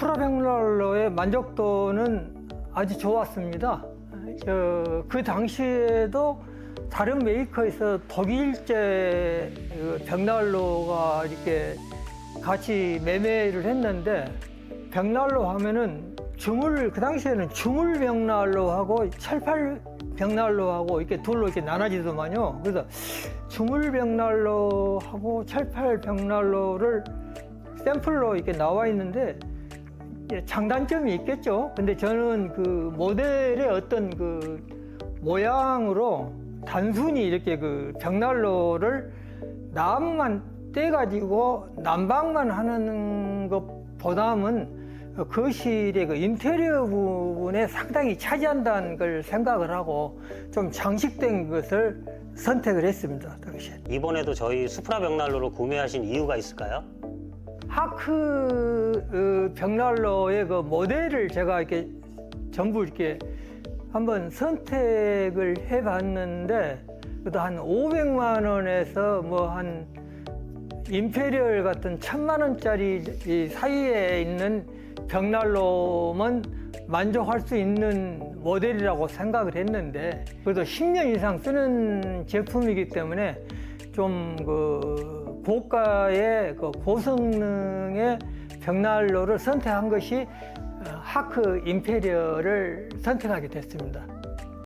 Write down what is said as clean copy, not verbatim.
수프라 벽난로의 만족도는 아주 좋았습니다. 그 당시에도 다른 메이커에서 독일제 벽난로가 이렇게 같이 매매를 했는데, 벽난로 하면은 그 당시에는 주물 벽난로하고 철판 벽난로하고 이렇게 둘로 이렇게 나눠지더만요. 그래서 주물 벽난로하고 철판 벽난로를 샘플로 이렇게 나와 있는데 장단점이 있겠죠. 근데 저는 그 모델의 어떤 그 모양으로 단순히 이렇게 그 벽난로를 나무만 떼가지고 난방만 하는 것보다는 거실의 그 인테리어 부분에 상당히 차지한다는 걸 생각을 하고 좀 장식된 것을 선택을 했습니다. 당시에. 이번에도 저희 수프라 벽난로를 구매하신 이유가 있을까요? 하크 벽난로의 그 모델을 제가 이렇게 전부 이렇게 한번 선택을 해봤는데, 그래도 한 500만 원에서 뭐 한 임페리얼 같은 1000만 원짜리 사이에 있는 벽난로만 만족할 수 있는 모델이라고 생각을 했는데, 그래도 10년 이상 쓰는 제품이기 때문에 좀 그 고가의 그 고성능의 벽난로를 선택한 것이 하크 임페리얼을 선택하게 됐습니다.